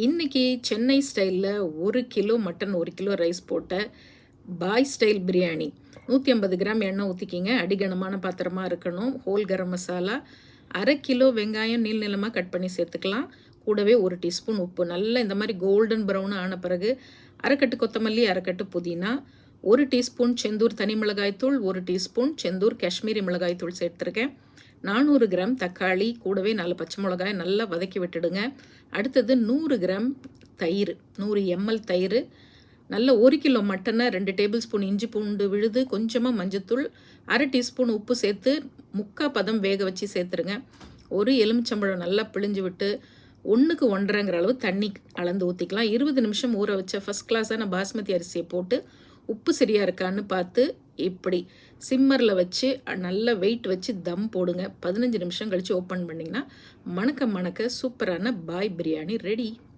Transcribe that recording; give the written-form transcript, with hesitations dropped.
இன்னைக்கு சென்னை ஸ்டைலில் 1 kilo mutton 1 kilo rice போட்ட பாய் ஸ்டைல் பிரியாணி. 150 கிராம் எண்ணெய் ஊற்றிக்கிங்க. அடிகனமான பாத்திரமாக இருக்கணும். ஹோல் கரம் மசாலா, 1/2 கிலோ வெங்காயம் நீள் நீளமாக கட் பண்ணி சேர்த்துக்கலாம். கூடவே 1 டீஸ்பூன் உப்பு. நல்லா இந்த மாதிரி கோல்டன் ப்ரௌன் ஆன பிறகு அரைக்கட்டு கொத்தமல்லி, அரைக்கட்டு புதினா, 1 டீஸ்பூன் செந்தூர் தனி மிளகாய்த்தூள், 1 டீஸ்பூன் செந்தூர் காஷ்மீரி மிளகாய்த்தூள் சேர்த்துருக்கேன். 400 கிராம் தக்காளி, கூடவே 4 பச்சை மிளகாய் நல்லா வதக்கி விட்டுடுங்க. அடுத்தது 100 கிராம் தயிர், 100 எம்எல் தயிர், நல்ல 1 கிலோ மட்டனை 2 டேபிள் ஸ்பூன் இஞ்சி பூண்டு விழுது, கொஞ்சமாக மஞ்சத்தூள், 1/2 டீஸ்பூன் உப்பு சேர்த்து முக்கால் பதம் வேக வச்சு சேர்த்துருங்க. ஒரு எலுமிச்சம்பழம் நல்லா பிழிஞ்சு விட்டு 1க்கு 1.5ங்கிற அளவு தண்ணி அளந்து ஊற்றிக்கலாம். 20 நிமிஷம் ஊற வச்ச ஃபஸ்ட் கிளாஸான பாஸ்மதி அரிசியை போட்டு உப்பு சரியாக இருக்கான்னு பார்த்து இப்படி சிம்மரில் வச்சு நல்லா வெயிட் வச்சு தம் போடுங்க. 15 நிமிஷம் கழித்து ஓப்பன் பண்ணிங்கன்னா மணக்க மணக்க சூப்பரான பாய் பிரியாணி ரெடி.